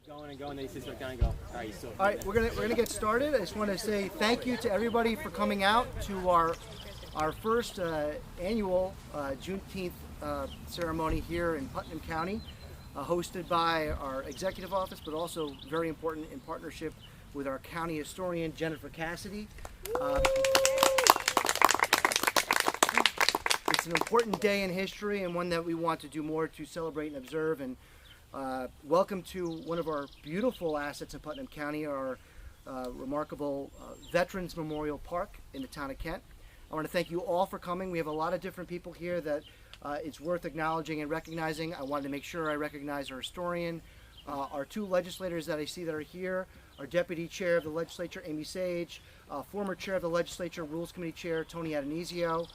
Going and going, they just kind of go. All right, you still. All right, we're gonna get started. I just want to say thank you to everybody for coming out to our first annual Juneteenth ceremony here in Putnam County, hosted by our executive office, but also very important in partnership with our county historian Jennifer Cassidy. It's an important day in history and one that we want to do more to celebrate and observe. And welcome to one of our beautiful assets in Putnam County, our remarkable Veterans Memorial Park in the town of Kent. I want to thank you all for coming. We have a lot of different people here that it's worth acknowledging and recognizing. I wanted to make sure I recognize our historian, our two legislators that I see that are here, our Deputy Chair of the Legislature, Amy Sage, former Chair of the Legislature, Rules Committee Chair, Tony Adonisio.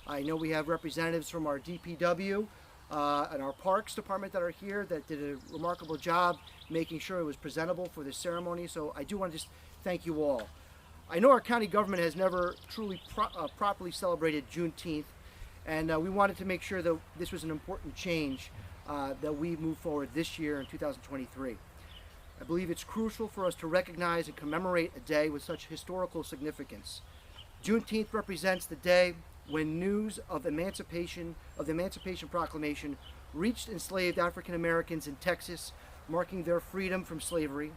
I know we have representatives from our DPW and our Parks Department that are here that did a remarkable job making sure it was presentable for this ceremony. So I do want to just thank you all. I know our county government has never truly properly celebrated Juneteenth, and we wanted to make sure that this was an important change that we move forward this year in 2023. I believe it's crucial for us to recognize and commemorate a day with such historical significance. Juneteenth represents the day when news of the Emancipation Proclamation reached enslaved African Americans in Texas, marking their freedom from slavery.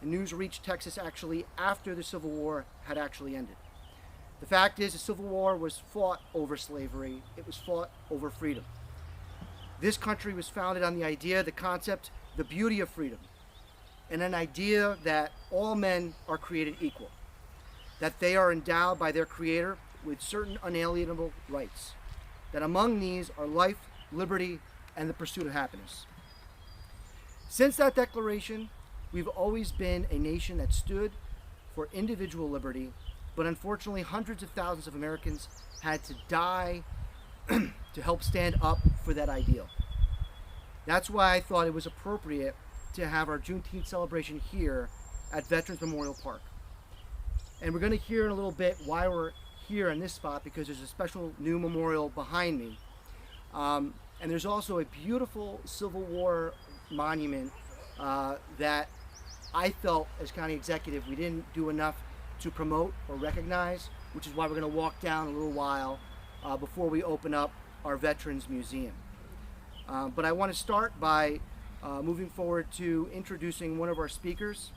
And news reached Texas actually after the Civil War had actually ended. The fact is, the Civil War was fought over slavery. It was fought over freedom. This country was founded on the idea, the concept, the beauty of freedom, and an idea that all men are created equal, that they are endowed by their Creator with certain unalienable rights, that among these are life, liberty, and the pursuit of happiness. Since that declaration, we've always been a nation that stood for individual liberty, but unfortunately hundreds of thousands of Americans had to die to help stand up for that ideal. That's why I thought it was appropriate to have our Juneteenth celebration here at Veterans Memorial Park. And we're going to hear in a little bit why we're here in this spot, because there's a special new memorial behind me. And there's also a beautiful Civil War monument that I felt as county executive we didn't do enough to promote or recognize, which is why we're going to walk down a little while before we open up our Veterans Museum. But I want to start by moving forward to introducing one of our speakers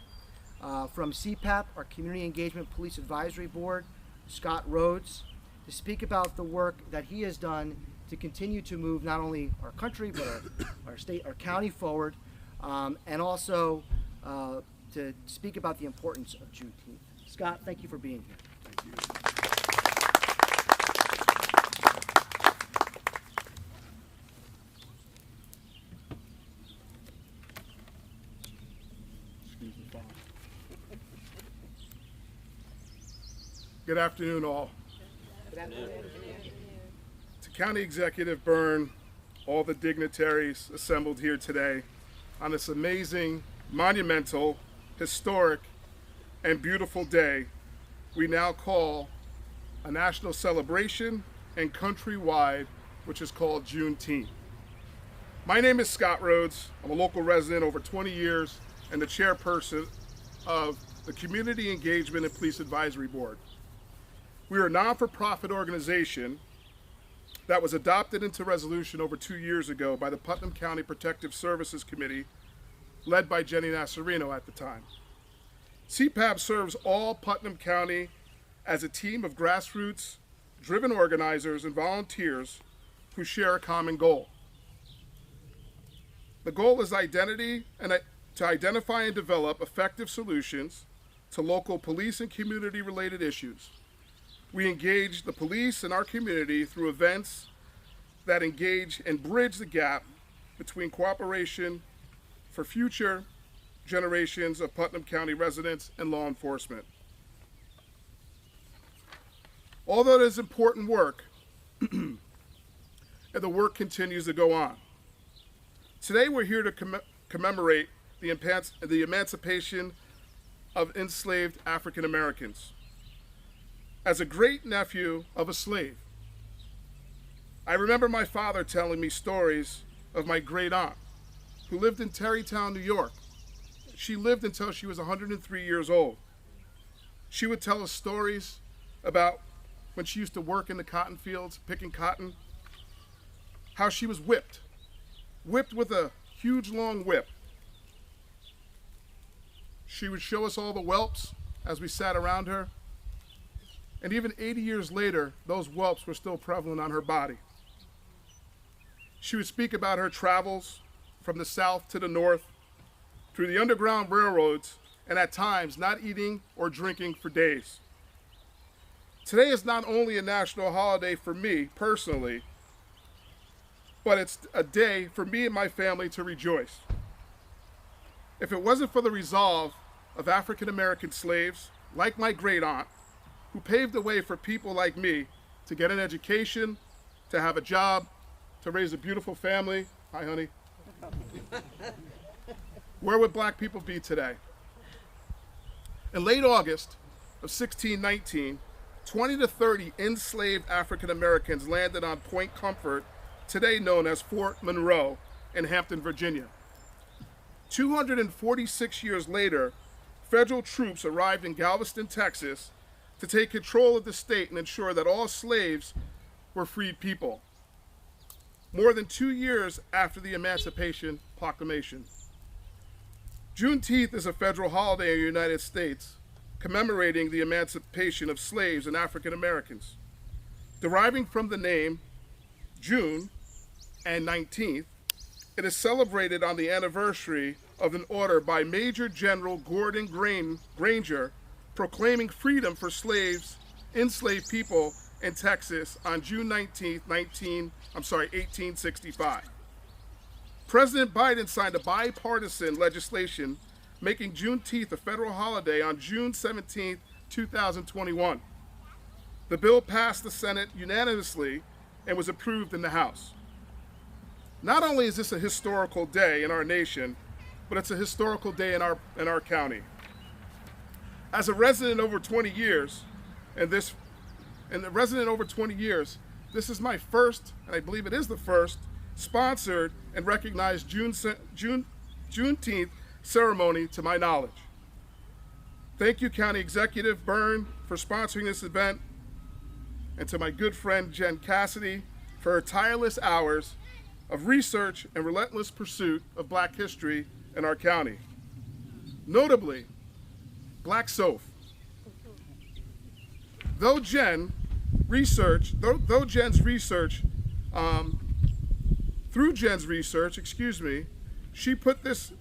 from CPAP, our Community Engagement Police Advisory Board, Scott Rhodes, to speak about the work that he has done to continue to move not only our country but our state, our county forward, and also to speak about the importance of Juneteenth. Scott, thank you for being here. Thank you. Good afternoon, all. Good afternoon. To County Executive Byrne, all the dignitaries assembled here today on this amazing, monumental, historic, and beautiful day we now call a national celebration and countrywide, which is called Juneteenth. My name is Scott Rhodes. I'm a local resident over 20 years and the chairperson of the Community Engagement and Police Advisory Board. We are a non-for-profit organization that was adopted into resolution over 2 years ago by the Putnam County Protective Services Committee, led by Jenny Nasarino at the time. CPAB serves all Putnam County as a team of grassroots, driven organizers and volunteers who share a common goal. The goal is to identify and develop effective solutions to local police and community-related issues. We engage the police and our community through events that engage and bridge the gap between cooperation for future generations of Putnam County residents and law enforcement. Although it is important work, and the work continues to go on. Today we're here to commemorate the emancipation of enslaved African Americans. As a great nephew of a slave, I remember my father telling me stories of my great aunt, who lived in Tarrytown, New York, she lived until she was 103 years old. She would tell us stories about when she used to work in the cotton fields, picking cotton, how she was whipped with a huge long whip. She would show us all the whelps as we sat around her. And even 80 years later, those whelps were still prevalent on her body. She would speak about her travels from the south to the north, through the Underground Railroads, and at times not eating or drinking for days. Today is not only a national holiday for me personally, but it's a day for me and my family to rejoice. If it wasn't for the resolve of African American slaves, like my great aunt, who paved the way for people like me to get an education, to have a job, to raise a beautiful family. Hi, honey. Where would black people be today? In late August of 1619, 20 to 30 enslaved African Americans landed on Point Comfort, today known as Fort Monroe, in Hampton, Virginia. 246 years later, federal troops arrived in Galveston, Texas, to take control of the state and ensure that all slaves were freed people. More than 2 years after the Emancipation Proclamation. Juneteenth is a federal holiday in the United States commemorating the emancipation of slaves and African Americans. Deriving from the name June and 19th, it is celebrated on the anniversary of an order by Major General Gordon Granger proclaiming freedom for enslaved people in Texas on June 19th, 1865. President Biden signed a bipartisan legislation making Juneteenth a federal holiday on June 17th, 2021. The bill passed the Senate unanimously and was approved in the House. Not only is this a historical day in our nation, but it's a historical day in our county. As a resident over 20 years, this is my first, and I believe it is the first, sponsored and recognized Juneteenth ceremony to my knowledge. Thank you, County Executive Byrne, for sponsoring this event, and to my good friend Jen Cassidy for her tireless hours of research and relentless pursuit of Black history in our county. Notably, Black Soph. Through Jen's research, she put this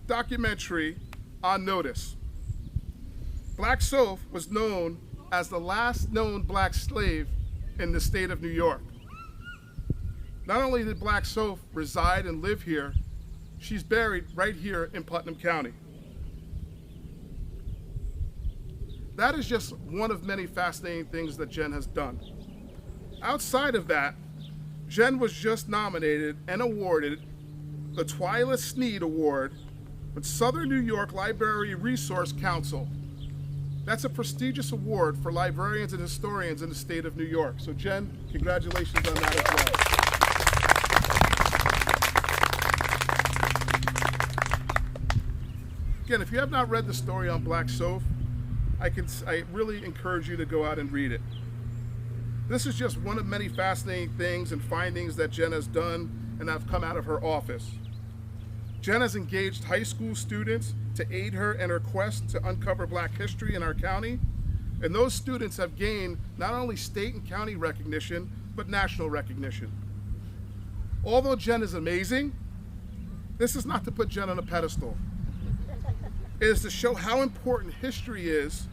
documentary on notice. Black Soph was known as the last known black slave in the state of New York. Not only did Black Soph reside and live here, she's buried right here in Putnam County. That is just one of many fascinating things that Jen has done. Outside of that, Jen was just nominated and awarded the Twyla Sneed Award with Southern New York Library Resource Council. That's a prestigious award for librarians and historians in the state of New York. So Jen, congratulations on that as well. Again, if you have not read the story on Black Soph, I really encourage you to go out and read it. This is just one of many fascinating things and findings that Jen has done and have come out of her office. Jen has engaged high school students to aid her in her quest to uncover Black history in our county, and those students have gained not only state and county recognition, but national recognition. Although Jen is amazing, this is not to put Jen on a pedestal. It is to show how important history is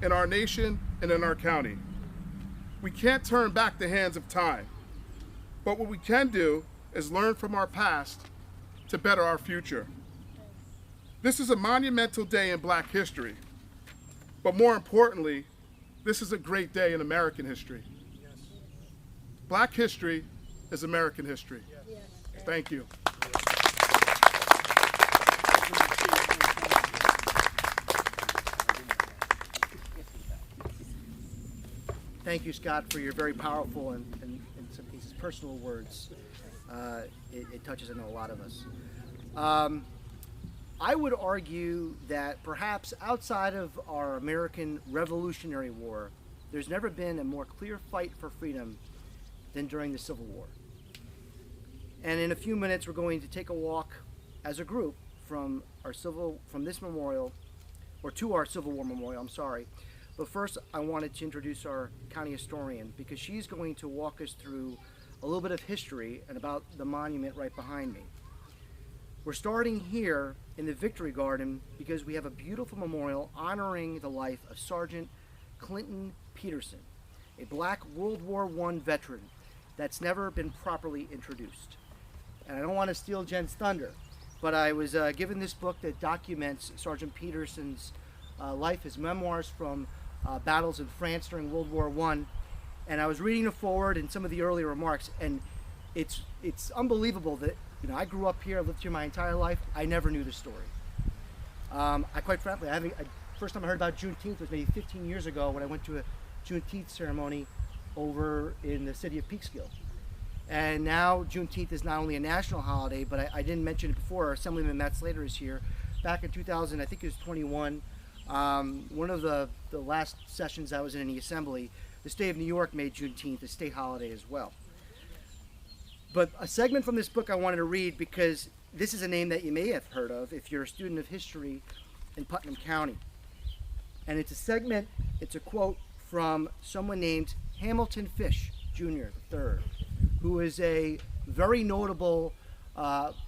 in our nation and in our county. We can't turn back the hands of time, but what we can do is learn from our past to better our future. This is a monumental day in Black history, but more importantly, this is a great day in American history. Yes. Black history is American history. Yes. Thank you. Thank you, Scott, for your very powerful and in some cases personal words. It touches on a lot of us. I would argue that perhaps outside of our American Revolutionary War, there's never been a more clear fight for freedom than during the Civil War. And in a few minutes, we're going to take a walk as a group from this memorial, or to our Civil War memorial, I'm sorry. But first, I wanted to introduce our county historian, because she's going to walk us through a little bit of history and about the monument right behind me. We're starting here in the Victory Garden because we have a beautiful memorial honoring the life of Sergeant Clinton Peterson, a black World War I veteran that's never been properly introduced. And I don't want to steal Jen's thunder, but I was given this book that documents Sergeant Peterson's life, his memoirs from battles in France during World War I. And I was reading the foreword and some of the early remarks, and it's unbelievable that, you know, I grew up here, I lived here my entire life, I never knew the story. I quite frankly, first time I heard about Juneteenth was maybe 15 years ago when I went to a Juneteenth ceremony over in the city of Peekskill. And now Juneteenth is not only a national holiday, but I didn't mention it before, Assemblyman Matt Slater is here. Back in 2000, I think it was 21, one of the last sessions I was in the Assembly, the state of New York made Juneteenth a state holiday as well. But a segment from this book I wanted to read because this is a name that you may have heard of if you're a student of history in Putnam County. And it's a quote from someone named Hamilton Fish Jr. III, who is a very notable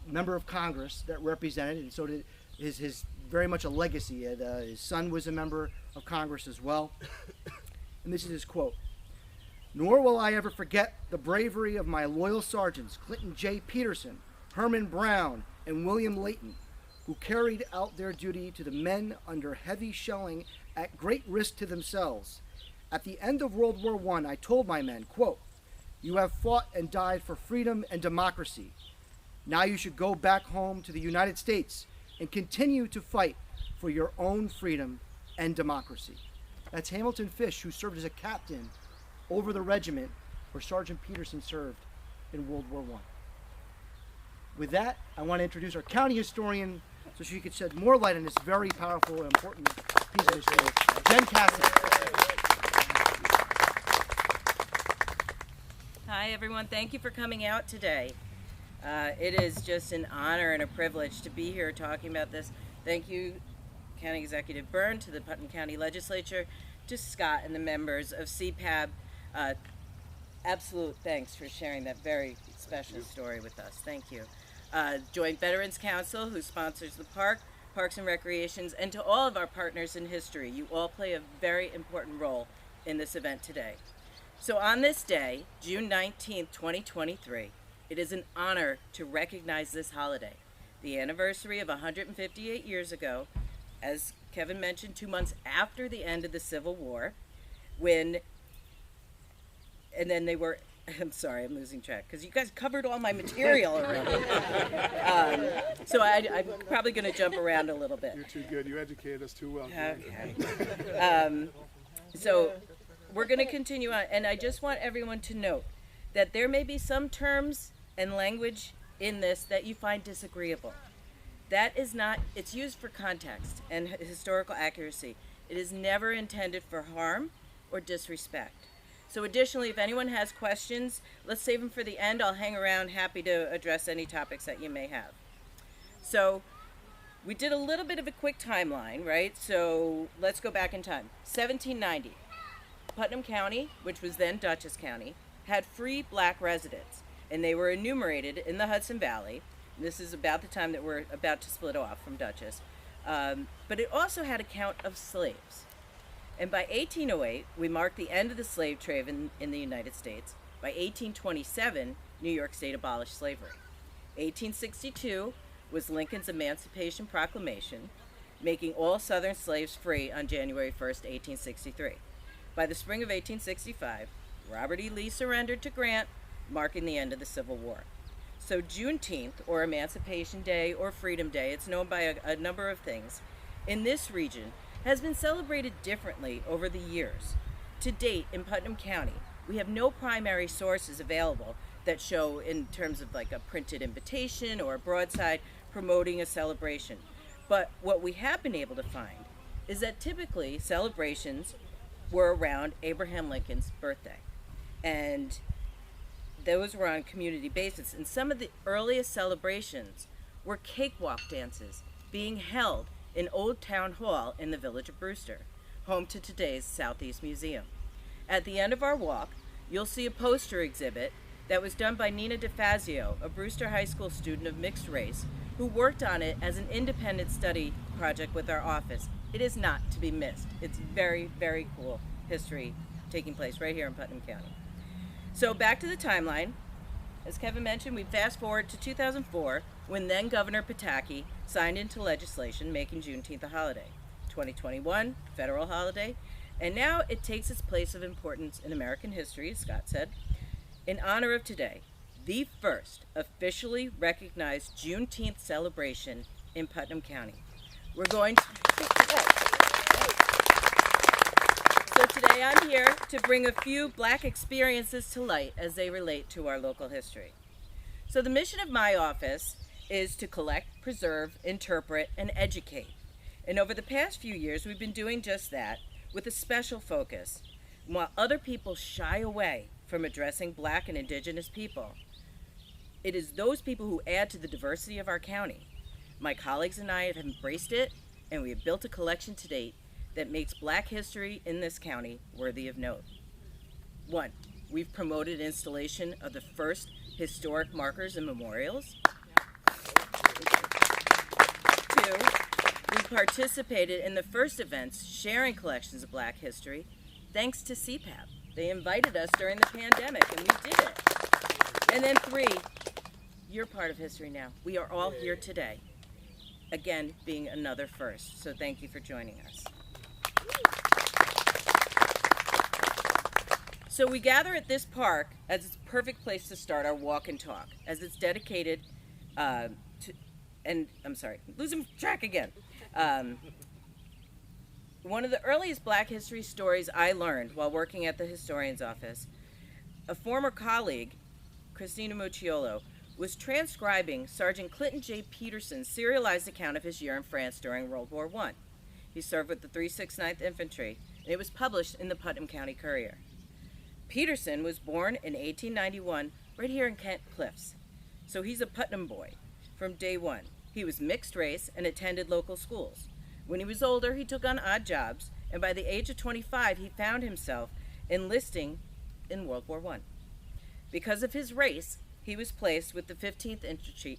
member of Congress that represented, and so did his very much a legacy. His son was a member of Congress as well. And this is his quote: "Nor will I ever forget the bravery of my loyal sergeants, Clinton J. Peterson, Herman Brown, and William Layton, who carried out their duty to the men under heavy shelling at great risk to themselves. At the end of World War I told my men, quote, 'You have fought and died for freedom and democracy. Now you should go back home to the United States and continue to fight for your own freedom and democracy.'" That's Hamilton Fish, who served as a captain over the regiment where Sergeant Peterson served in World War I. With that, I want to introduce our county historian so she could shed more light on this very powerful and important piece of history, Jen Cassidy. Hi everyone, thank you for coming out today. It is just an honor and a privilege to be here talking about this. Thank you, County Executive Byrne, to the Putnam County Legislature, to Scott and the members of CPAB. Absolute thanks for sharing that very special story with us. Thank you. Joint Veterans Council, who sponsors the Parks and Recreations, and to all of our partners in history. You all play a very important role in this event today. So on this day, June 19th, 2023, it is an honor to recognize this holiday, the anniversary of 158 years ago, as Kevin mentioned, 2 months after the end of the Civil War, I'm sorry, I'm losing track, because you guys covered all my material already. So I'm probably going to jump around a little bit. You're too good. You educated us too well. Okay. So we're going to continue on, and I just want everyone to note that there may be some terms and language in this that you find disagreeable. That is not, it's used for context and historical accuracy. It is never intended for harm or disrespect. So additionally, if anyone has questions, let's save them for the end. I'll hang around, happy to address any topics that you may have. So we did a little bit of a quick timeline, right? So let's go back in time. 1790, Putnam County, which was then Dutchess County, had free black residents, and they were enumerated in the Hudson Valley. This is about the time that we're about to split off from Dutchess. But it also had a count of slaves. And by 1808, we marked the end of the slave trade in the United States. By 1827, New York State abolished slavery. 1862 was Lincoln's Emancipation Proclamation, making all Southern slaves free on January 1st, 1863. By the spring of 1865, Robert E. Lee surrendered to Grant, marking the end of the Civil War. So Juneteenth, or Emancipation Day, or Freedom Day, it's known by a number of things, in this region has been celebrated differently over the years. To date, in Putnam County, we have no primary sources available that show in terms of like a printed invitation or a broadside promoting a celebration. But what we have been able to find is that typically celebrations were around Abraham Lincoln's birthday. And those were on community basis. And some of the earliest celebrations were cakewalk dances being held in Old Town Hall in the village of Brewster, home to today's Southeast Museum. At the end of our walk, you'll see a poster exhibit that was done by Nina DeFazio, a Brewster High School student of mixed race, who worked on it as an independent study project with our office. It is not to be missed. It's very, very cool history taking place right here in Putnam County. So back to the timeline. As Kevin mentioned, we fast forward to 2004, when then Governor Pataki signed into legislation making Juneteenth a holiday. 2021, federal holiday, and now it takes its place of importance in American history, as Scott said, in honor of today, the first officially recognized Juneteenth celebration in Putnam County. We're going to... So today I'm here to bring a few Black experiences to light as they relate to our local history. So the mission of my office is to collect, preserve, interpret, and educate. And over the past few years, we've been doing just that with a special focus. While other people shy away from addressing Black and Indigenous people, it is those people who add to the diversity of our county. My colleagues and I have embraced it, and we have built a collection to date that makes Black history in this county worthy of note. 1, we've promoted installation of the first historic markers and memorials. 2, we participated in the first events sharing collections of Black history thanks to CPAP. They invited us during the pandemic, and we did it. And then 3, you're part of history now. We are all here today, again, being another first. So thank you for joining us. So we gather at this park as it's a perfect place to start our walk and talk, as it's dedicated to, and I'm sorry, losing track again. One of the earliest Black history stories I learned while working at the historian's office, a former colleague, Christina Mucciolo, was transcribing Sergeant Clinton J. Peterson's serialized account of his year in France during World War I. He served with the 369th Infantry, and it was published in the Putnam County Courier. Peterson was born in 1891 right here in Kent Cliffs, so he's a Putnam boy from day one. He was mixed race and attended local schools. When he was older, he took on odd jobs, and by the age of 25, he found himself enlisting in World War I. Because of his race, he was placed with the 15th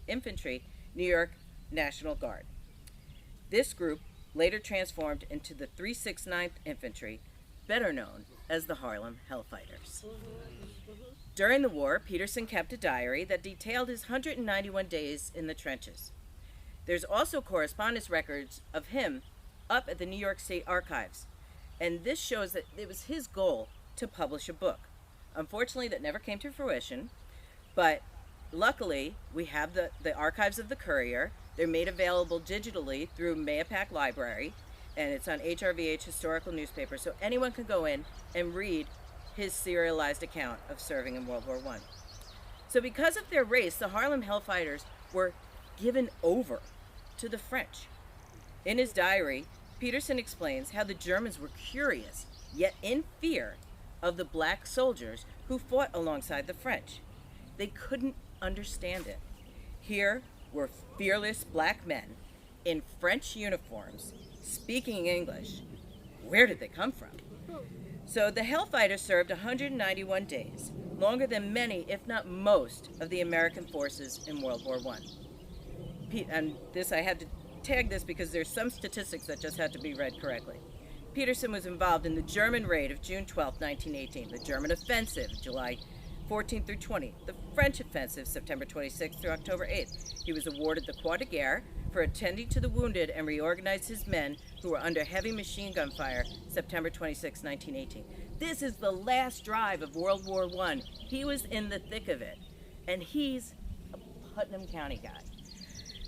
Infantry, New York National Guard. This group later transformed into the 369th Infantry, better known as the Harlem Hellfighters. During the war, Peterson kept a diary that detailed his 191 days in the trenches. There's also correspondence records of him up at the New York State Archives, and this shows that it was his goal to publish a book. Unfortunately, that never came to fruition, but luckily, we have the archives of the Courier. They're made available digitally through Mayapack Library, and it's on HRVH Historical Newspaper, so anyone can go in and read his serialized account of serving in World War I. So because of their race, the Harlem Hellfighters were given over to the French. In his diary, Peterson explains how the Germans were curious, yet in fear, of the Black soldiers who fought alongside the French. They couldn't understand it. Here were fearless Black men in French uniforms, speaking English. Where did they come from? So the Hellfighters served 191 days, longer than many, if not most, of the American forces in World War I. And this, I had to tag this because there's some statistics that just had to be read correctly. Peterson was involved in the German raid of June 12, 1918, the German offensive, July 14 through 20, the French offensive, September 26 through October 8th. He was awarded the Croix de Guerre for attending to the wounded and reorganized his men who were under heavy machine gun fire, September 26, 1918. This is the last drive of World War I. He was in the thick of it, and he's a Putnam County guy.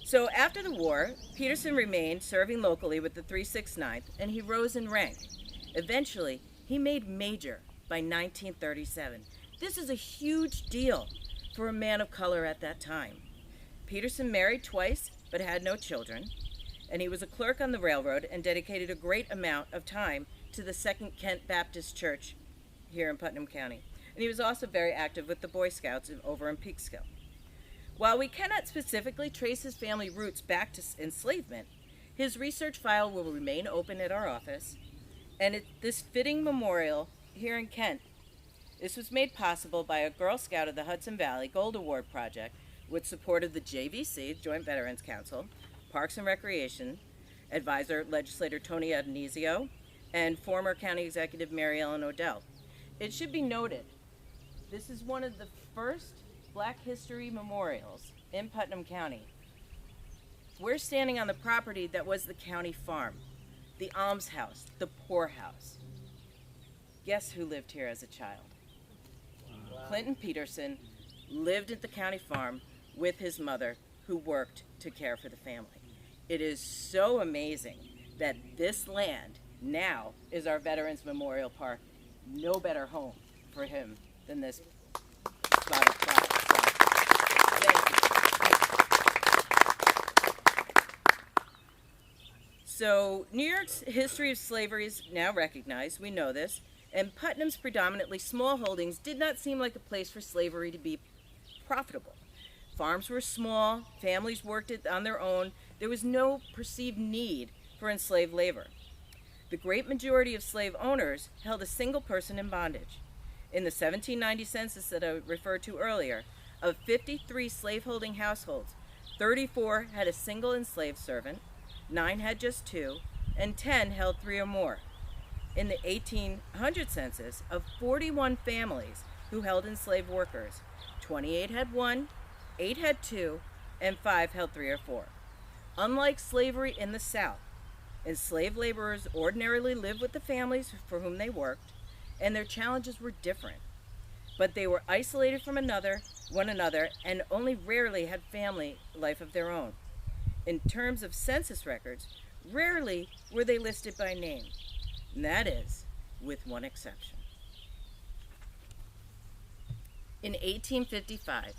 So after the war, Peterson remained serving locally with the 369th, and he rose in rank. Eventually, he made Major by 1937. This is a huge deal for a man of color at that time. Peterson married twice, but had no children. and he was a clerk on the railroad and dedicated a great amount of time to the Second Kent Baptist Church here in Putnam County. And he was also very active with the Boy Scouts over in Peekskill. While we cannot specifically trace his family roots back to enslavement, his research file will remain open at our office, and this fitting memorial here in Kent, this was made possible by a Girl Scout of the Hudson Valley Gold Award Project with support of the JVC, Joint Veterans Council, Parks and Recreation, advisor legislator Tony Adonisio, and former County Executive Mary Ellen Odell. It should be noted, this is one of the first Black History memorials in Putnam County. We're standing on the property that was the county farm, the almshouse, the poorhouse. Guess who lived here as a child? Wow. Clinton Peterson lived at the county farm with his mother, who worked to care for the family. It is so amazing that this land now is our Veterans Memorial Park. No better home for him than this spot of pride. So New York's history of slavery is now recognized, we know this, and Putnam's predominantly small holdings did not seem like a place for slavery to be profitable. Farms were small, families worked it on their own, there was no perceived need for enslaved labor. The great majority of slave owners held a single person in bondage. In the 1790 census that I referred to earlier, of 53 slaveholding households, 34 had a single enslaved servant, 9 had just 2, and 10 held 3 or more. In the 1800 census, of 41 families who held enslaved workers, 28 had 1, 8 had 2, and 5 held 3 or 4. Unlike slavery in the South, enslaved laborers ordinarily lived with the families for whom they worked, and their challenges were different. But they were isolated from one another, and only rarely had family life of their own. In terms of census records, rarely were they listed by name, and that is, with one exception. In 1855,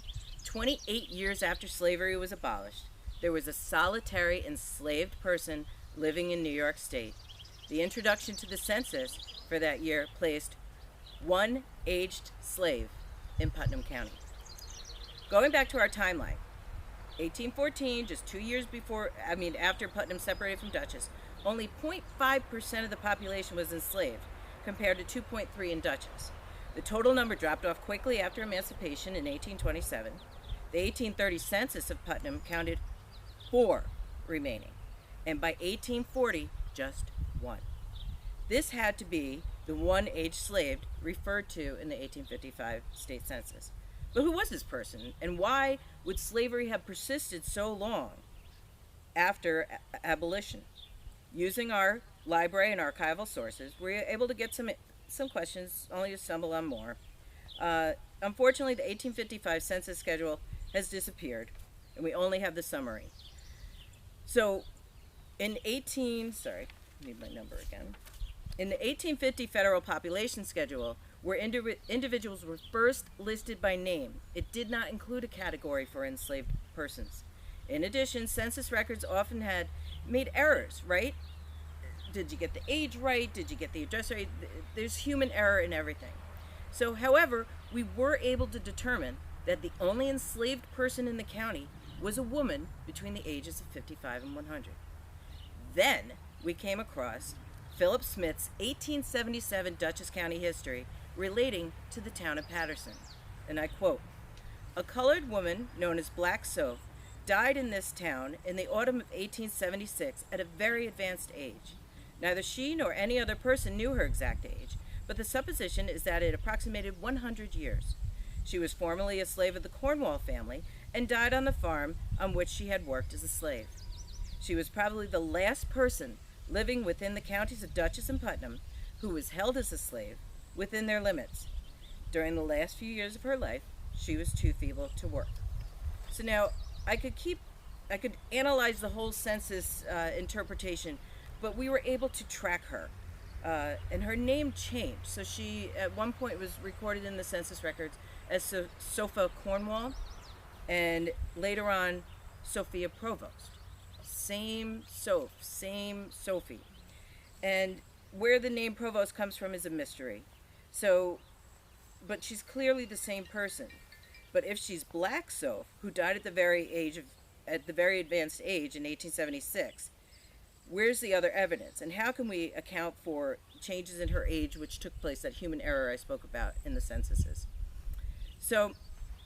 28 years after slavery was abolished, there was a solitary enslaved person living in New York State. The introduction to the census for that year placed one aged slave in Putnam County. Going back to our timeline, 1814, just 2 years after Putnam separated from Dutchess, only 0.5% of the population was enslaved, compared to 2.3 in Dutchess. The total number dropped off quickly after emancipation in 1827. The 1830 census of Putnam counted 4 remaining, and by 1840, just 1. This had to be the one aged slave referred to in the 1855 state census. But who was this person, and why would slavery have persisted so long after abolition? Using our library and archival sources, we were able to get some questions, only to stumble on more. Unfortunately, the 1855 census schedule has disappeared, and we only have the summary. So, in the 1850 federal population schedule, where individuals were first listed by name, it did not include a category for enslaved persons. In addition, census records often had made errors, right? Did you get the age right? Did you get the address right? There's human error in everything. So, however, we were able to determine that the only enslaved person in the county was a woman between the ages of 55 and 100. Then we came across Philip Smith's 1877 Dutchess County history relating to the town of Patterson. And I quote, "A colored woman known as Black Soph died in this town in the autumn of 1876 at a very advanced age. Neither she nor any other person knew her exact age, but the supposition is that it approximated 100 years. She was formerly a slave of the Cornwall family and died on the farm on which she had worked as a slave. She was probably the last person living within the counties of Dutchess and Putnam who was held as a slave within their limits. During the last few years of her life, she was too feeble to work." So now, I could analyze the whole census interpretation, but we were able to track her. And her name changed. So she, at one point, was recorded in the census records as Sophia Cornwall, and later on, Sophia Provost. same Sophie. And where the name Provost comes from is a mystery. So, but she's clearly the same person. But if she's Black Soph, who died at the very advanced age in 1876, where's the other evidence? And how can we account for changes in her age which took place, that human error I spoke about in the censuses? So,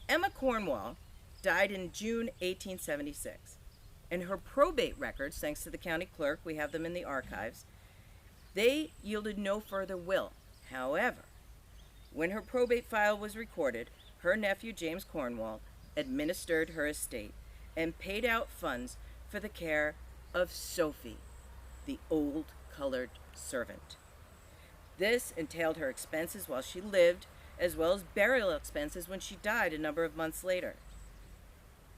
Emma Cornwall died in June 1876. And her probate records, thanks to the county clerk, we have them in the archives, they yielded no further will. However, when her probate file was recorded, her nephew James Cornwall administered her estate and paid out funds for the care of Sophie, the old colored servant. This entailed her expenses while she lived, as well as burial expenses when she died a number of months later.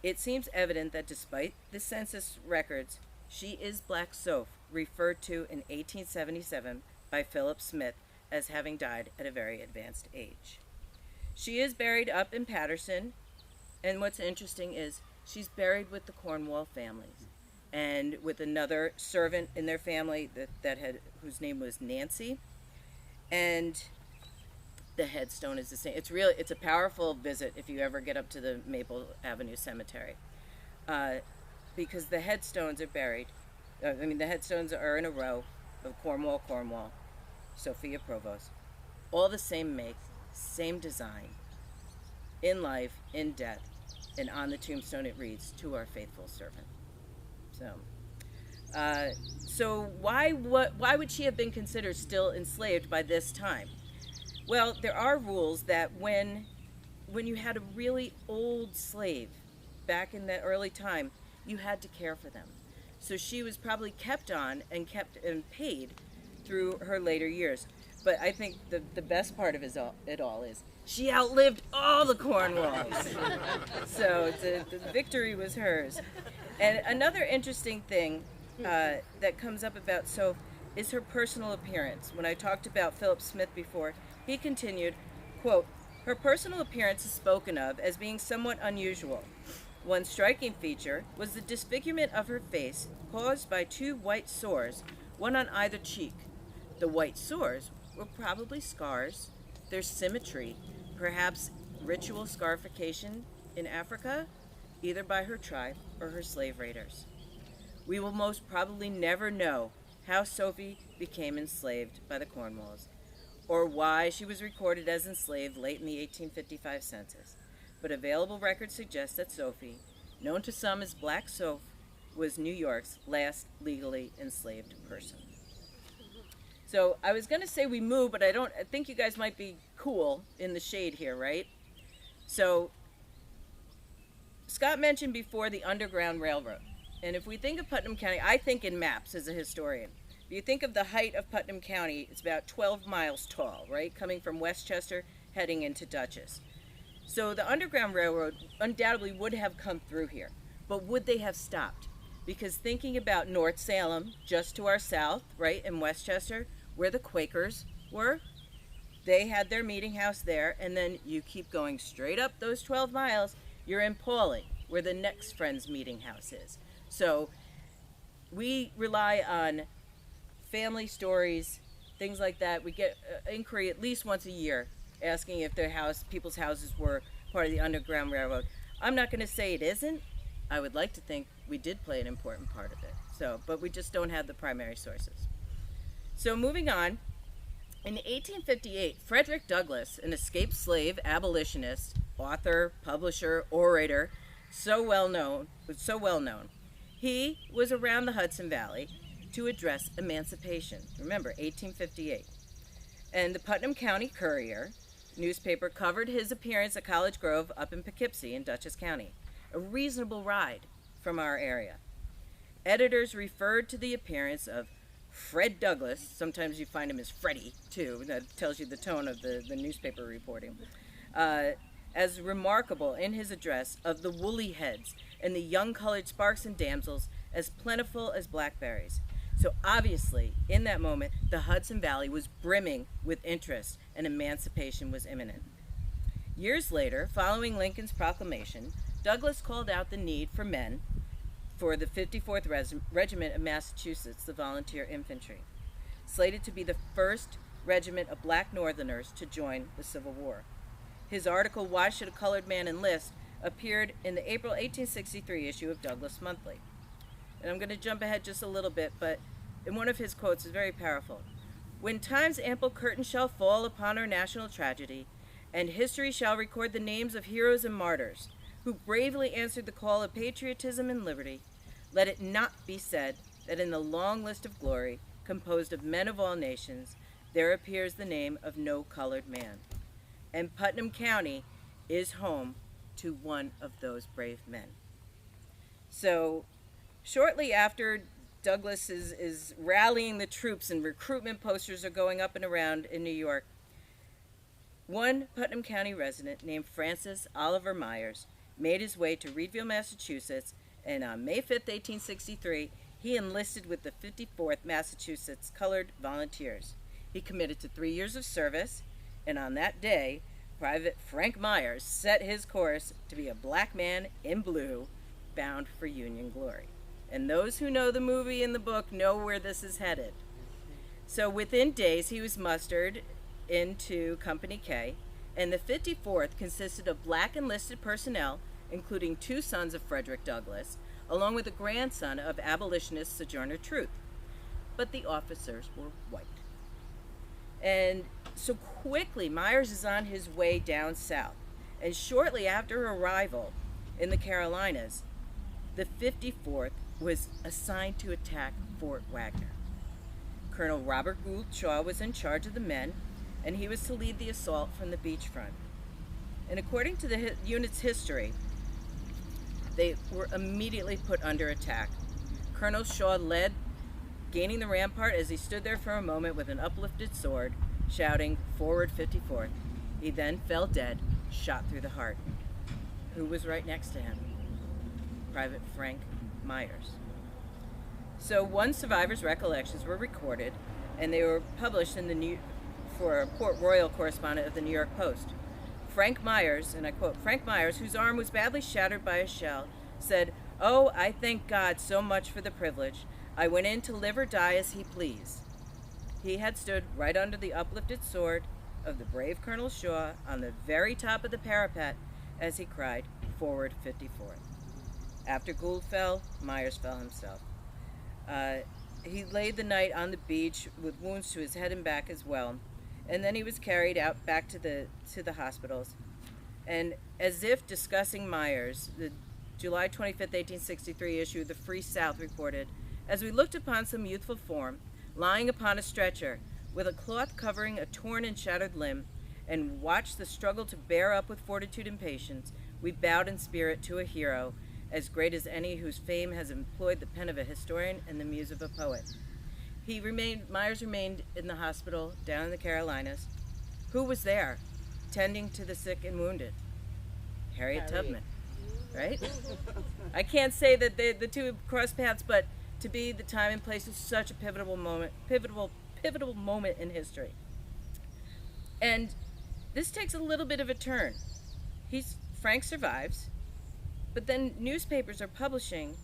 It seems evident that despite the census records, she is Black Soph, referred to in 1877 by Philip Smith as having died at a very advanced age. She is buried up in Patterson, and what's interesting is she's buried with the Cornwall families and with another servant in their family whose name was Nancy, and the headstone is the same. It's a powerful visit if you ever get up to the Maple Avenue Cemetery, because the headstones are buried. The headstones are in a row of Cornwall, Sophia Provost, all the same make, same design, in life, in death, and on the tombstone it reads, "To our faithful servant." So why would she have been considered still enslaved by this time? Well, there are rules that when you had a really old slave back in that early time, you had to care for them. So she was probably kept on and paid through her later years. But I think the best part of it all is she outlived all the Cornwalls. So the victory was hers. And another interesting thing that comes up about Soph is her personal appearance. When I talked about Philip Smith before, he continued, quote, "Her personal appearance is spoken of as being somewhat unusual. One striking feature was the disfigurement of her face caused by 2 white sores, one on either cheek. The white sores were probably scars, their symmetry, perhaps ritual scarification in Africa, either by her tribe or her slave raiders. We will most probably never know how Sophie became enslaved by the Cornwalls, or why she was recorded as enslaved late in the 1855 census. But available records suggest that Sophie, known to some as Black Soph, was New York's last legally enslaved person." So I was going to say we move, but I think you guys might be cool in the shade here, right? So Scott mentioned before the Underground Railroad. And if we think of Putnam County, I think in maps as a historian. If you think of the height of Putnam County, it's about 12 miles tall, right? Coming from Westchester, heading into Dutchess. So the Underground Railroad undoubtedly would have come through here, but would they have stopped? Because thinking about North Salem, just to our south, right, in Westchester, where the Quakers were, they had their meeting house there, and then you keep going straight up those 12 miles, you're in Pauling, where the next Friends meeting house is. So we rely on family stories, things like that. We get inquiry at least once a year asking if people's houses were part of the Underground Railroad. I'm not going to say it isn't. I would like to think we did play an important part of it. But we just don't have the primary sources. So moving on, in 1858, Frederick Douglass, an escaped slave, abolitionist, author, publisher, orator, so well known, he was around the Hudson Valley to address emancipation. Remember, 1858. And the Putnam County Courier newspaper covered his appearance at College Grove up in Poughkeepsie in Dutchess County, a reasonable ride from our area. Editors referred to the appearance of Fred Douglass, sometimes you find him as Freddie too, that tells you the tone of the newspaper reporting, as remarkable in his address of the woolly heads and the young colored sparks and damsels as plentiful as blackberries. So obviously, in that moment, the Hudson Valley was brimming with interest and emancipation was imminent. Years later, following Lincoln's proclamation, Douglass called out the need for men for the 54th Regiment of Massachusetts, the Volunteer Infantry, slated to be the first regiment of black Northerners to join the Civil War. His article, Why Should a Colored Man Enlist?, appeared in the April 1863 issue of Douglas Monthly. And I'm going to jump ahead just a little bit, but in one of his quotes is very powerful. When time's ample curtain shall fall upon our national tragedy, and history shall record the names of heroes and martyrs who bravely answered the call of patriotism and liberty, let it not be said that in the long list of glory, composed of men of all nations, there appears the name of no colored man. And Putnam County is home to one of those brave men. So, shortly after Douglas is rallying the troops and recruitment posters are going up and around in New York, one Putnam County resident named Francis Oliver Myers made his way to Reedville, Massachusetts, and on May 5th, 1863, he enlisted with the 54th Massachusetts Colored Volunteers. He committed to 3 years of service, and on that day, Private Frank Myers set his course to be a black man in blue, bound for Union glory. And those who know the movie and the book know where this is headed. So within days, he was mustered into Company K, and the 54th consisted of black enlisted personnel, including 2 sons of Frederick Douglass, along with a grandson of abolitionist Sojourner Truth. But the officers were white. And so quickly, Myers is on his way down south. And shortly after arrival in the Carolinas, the 54th was assigned to attack Fort Wagner. Colonel Robert Gould Shaw was in charge of the men, and he was to lead the assault from the beachfront. And according to the unit's history, they were immediately put under attack. Colonel Shaw led, gaining the rampart as he stood there for a moment with an uplifted sword, shouting, "Forward 54th." He then fell dead, shot through the heart. Who was right next to him? Private Frank Myers. So one survivor's recollections were recorded, and they were published in for a Port Royal correspondent of the New York Post. Frank Myers, and I quote, Frank Myers, whose arm was badly shattered by a shell, said, "Oh, I thank God so much for the privilege. I went in to live or die as he pleased." He had stood right under the uplifted sword of the brave Colonel Shaw on the very top of the parapet as he cried, "Forward 54th." After Gould fell, Myers fell himself. He laid the night on the beach with wounds to his head and back as well, and then he was carried out back to the hospitals. And as if discussing Myers, the July 25th, 1863 issue of the Free South reported, "As we looked upon some youthful form, lying upon a stretcher, with a cloth covering a torn and shattered limb, and watched the struggle to bear up with fortitude and patience, we bowed in spirit to a hero, as great as any whose fame has employed the pen of a historian and the muse of a poet." Myers remained in the hospital down in the Carolinas. Who was there, tending to the sick and wounded? Harriet Tubman, right? I can't say that the two crossed paths, but to be the time and place of such a pivotal moment in history. And this takes a little bit of a turn. Frank survives, but then newspapers are publishing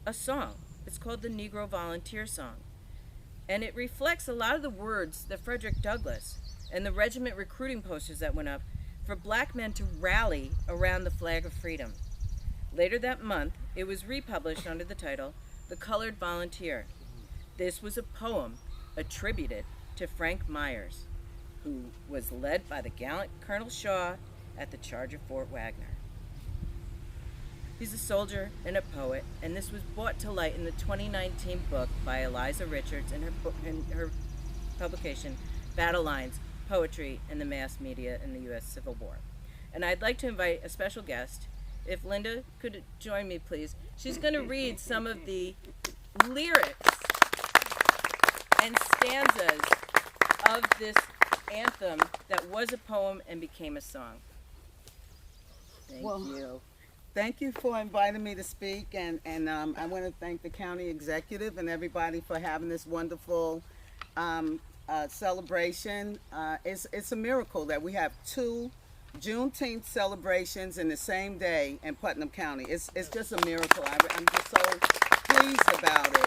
a song. It's called the Negro Volunteer Song. And it reflects a lot of the words that Frederick Douglass and the regiment recruiting posters that went up for black men to rally around the flag of freedom. Later that month, it was republished under the title, "The Colored Volunteer." This was a poem attributed to Frank Myers, who was led by the gallant Colonel Shaw at the charge of Fort Wagner. He's a soldier and a poet, and this was brought to light in the 2019 book by Eliza Richards in her publication, Battle Lines, Poetry and the Mass Media in the U.S. Civil War. And I'd like to invite a special guest. If Linda could join me, please. She's going to read some of the lyrics and stanzas of this anthem that was a poem and became a song. Thank you. Thank you for inviting me to speak, and I want to thank the county executive and everybody for having this wonderful celebration. It's a miracle that we have 2 Juneteenth celebrations in the same day in Putnam County. It's just a miracle. I'm just so pleased about it.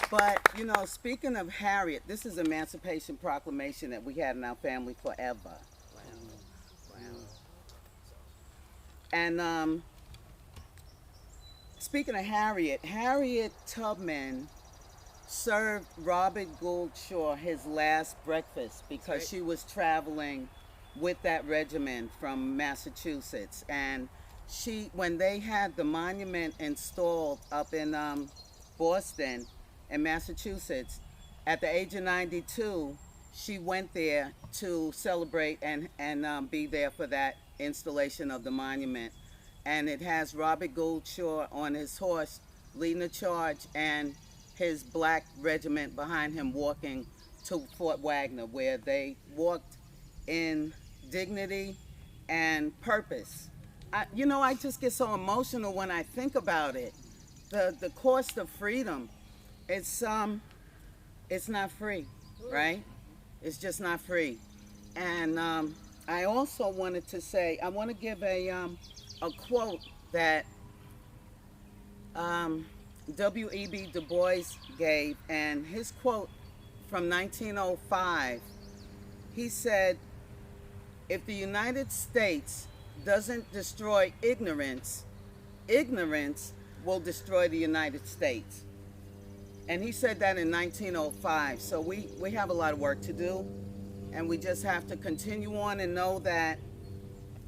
But, you know, speaking of Harriet, this is Emancipation Proclamation that we had in our family forever. Wow. And speaking of Harriet, Harriet Tubman served Robert Gould Shaw his last breakfast because she was traveling with that regiment from Massachusetts. And when they had the monument installed up in Boston and Massachusetts, at the age of 92, she went there to celebrate and be there for that installation of the monument. And it has Robert Gould Shaw on his horse leading the charge, and his black regiment behind him walking to Fort Wagner, where they walked in dignity and purpose. I just get so emotional when I think about it. The cost of freedom, it's not free, right? It's just not free. And I also wanted to say, I want to give a quote that W.E.B. Du Bois gave, and his quote from 1905, he said, "If the United States doesn't destroy ignorance, ignorance will destroy the United States." And he said that in 1905. So we have a lot of work to do, and we just have to continue on and know that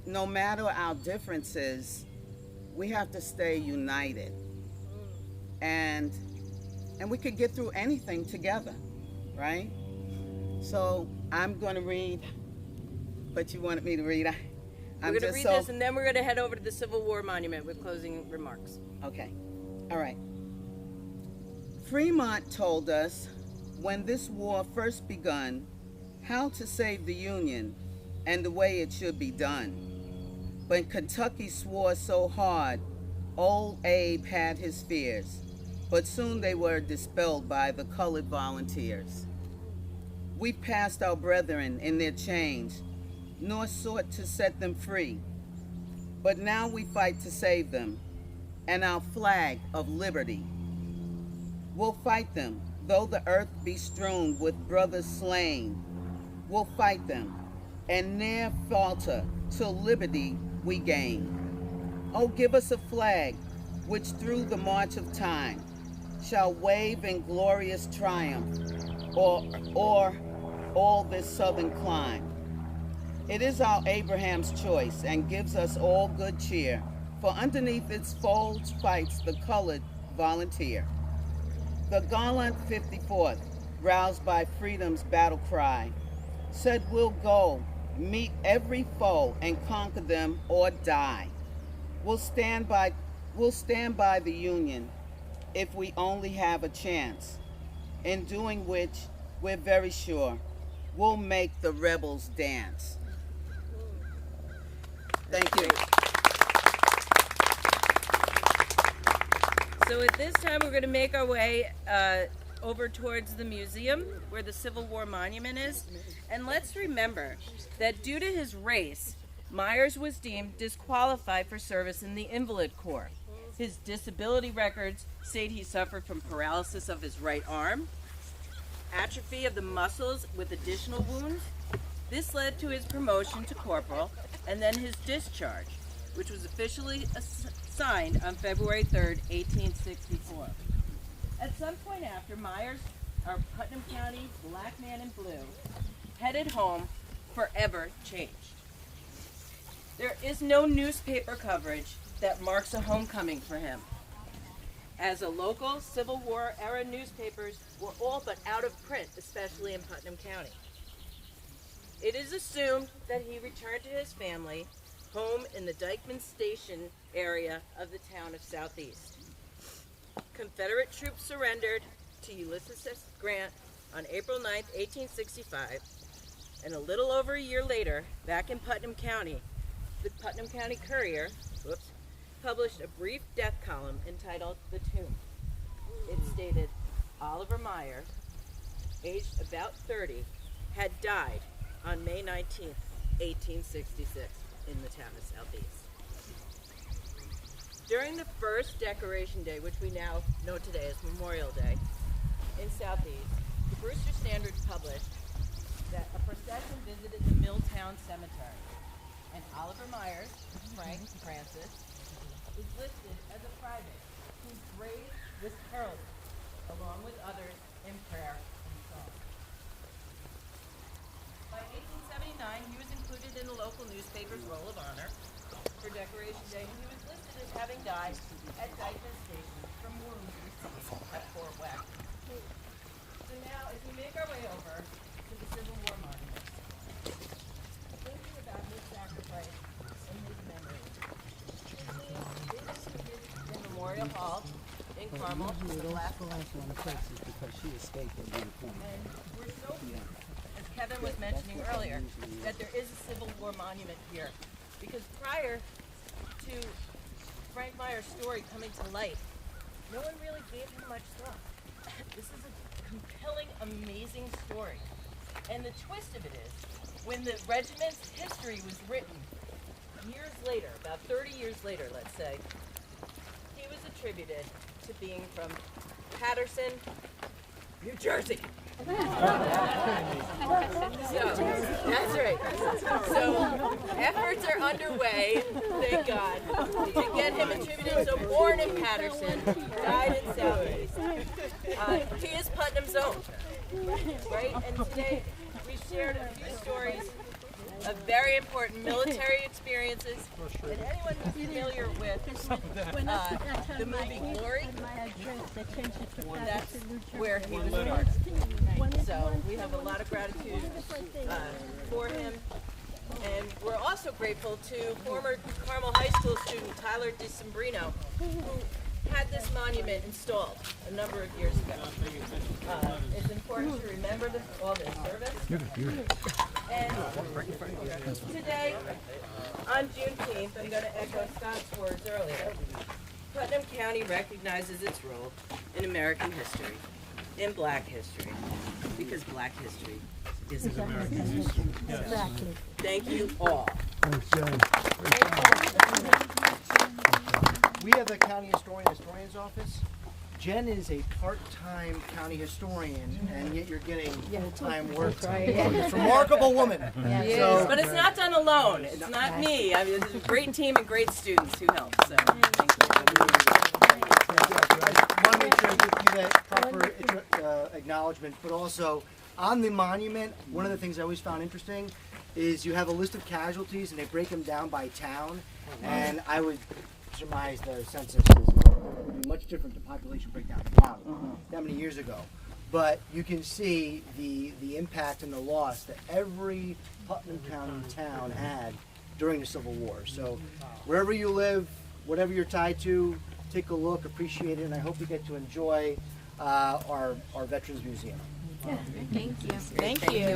no matter our differences, we have to stay united. And we could get through anything together, right? So I'm going to read, but you wanted me to read. We're going to read this, and then we're going to head over to the Civil War Monument with closing remarks. Okay. All right. Fremont told us when this war first begun how to save the Union and the way it should be done. When Kentucky swore so hard, old Abe had his fears, but soon they were dispelled by the colored volunteers. We passed our brethren in their chains, nor sought to set them free, but now we fight to save them, and our flag of liberty. We'll fight them, though the earth be strewn with brothers slain. We'll fight them, and ne'er falter till liberty we gain. Oh, give us a flag which through the march of time shall wave in glorious triumph o'er all this southern clime. It is our Abraham's choice and gives us all good cheer, for underneath its folds fights the colored volunteer. The gallant 54th, roused by freedom's battle cry, said we'll go meet every foe and conquer them or die. We'll stand by the Union if we only have a chance, in doing which we're very sure we'll make the rebels dance. Thank you. So at this time, we're going to make our way over towards the museum where the Civil War Monument is. And let's remember that due to his race, Myers was deemed disqualified for service in the Invalid Corps. His disability records state he suffered from paralysis of his right arm, atrophy of the muscles with additional wounds. This led to his promotion to corporal and then his discharge, which was officially signed on February 3rd, 1864. At some point after, Myers, our Putnam County black man in blue, headed home, forever changed. There is no newspaper coverage that marks a homecoming for him, as a local Civil War era newspapers were all but out of print, especially in Putnam County. It is assumed that he returned to his family home in the Dykeman Station area of the town of Southeast. Confederate troops surrendered to Ulysses S. Grant on April 9th, 1865, and a little over a year later, back in Putnam County, the Putnam County Courier published a brief death column entitled "The Tomb." It stated Oliver Meyer, aged about 30, had died on May 19th, 1866, in the town of Southeast. During the first Decoration Day, which we now know today as Memorial Day, in Southeast, the Brewster Standard published that a procession visited the Milltown Cemetery, and Oliver Myers, Frank Francis, is listed as a private whose grave was heralded, along with others, in prayer and song. By 1879, he was included in the local newspaper's Roll of Honor for Decoration Day, and he was listed as having died at Dykeman Station from wounds received at Fort Webb. So now, as we make our way over to the Civil War monument, thinking about his sacrifice and his memory, his name is included in Memorial Hall in Carmel for the last because she escaped at one point. and we're so pleased, as Kevin was mentioning earlier, that there is a Civil War monument here. Because prior to Frank Myers' story coming to light, no one really gave him much thought. This is a compelling, amazing story. And the twist of it is, when the regiment's history was written, years later, about 30 years later, let's say, he was attributed to being from Paterson, New Jersey. So, that's right. So, efforts are underway, thank God, to get him attributed. So, born in Paterson, died in Southeast. He is Putnam's own, right? And today, we've shared a few stories of very important military experiences. And anyone who's familiar with the movie Glory, that's where he was started. So we have a lot of gratitude for him. And we're also grateful to former Carmel High School student Tyler DeSimbrino, who had this monument installed a number of years ago. It's important to remember all their service. And today, on Juneteenth, I'm going to echo Scott's words earlier. Putnam County recognizes its role in American history, in Black history, because Black history is American history. Exactly. Thank you all. We have the county historian's office. Jen is a part-time county historian, and yet you're getting full-time work. It's a remarkable woman. Yes, but it's not done alone. It's not me. I mean, it's a great team and great students who help. So, thank you. I want to make sure I give you that proper acknowledgement, but also on the monument, one of the things I always found interesting is you have a list of casualties and they break them down by town, and I would surmise the census would be much different, the population breakdown of the county that many years ago. But you can see the impact and the loss that every Putnam County town had during the Civil War. So wherever you live, whatever you're tied to, take a look, appreciate it, and I hope you get to enjoy our Veterans Museum. Thank you. Thank you.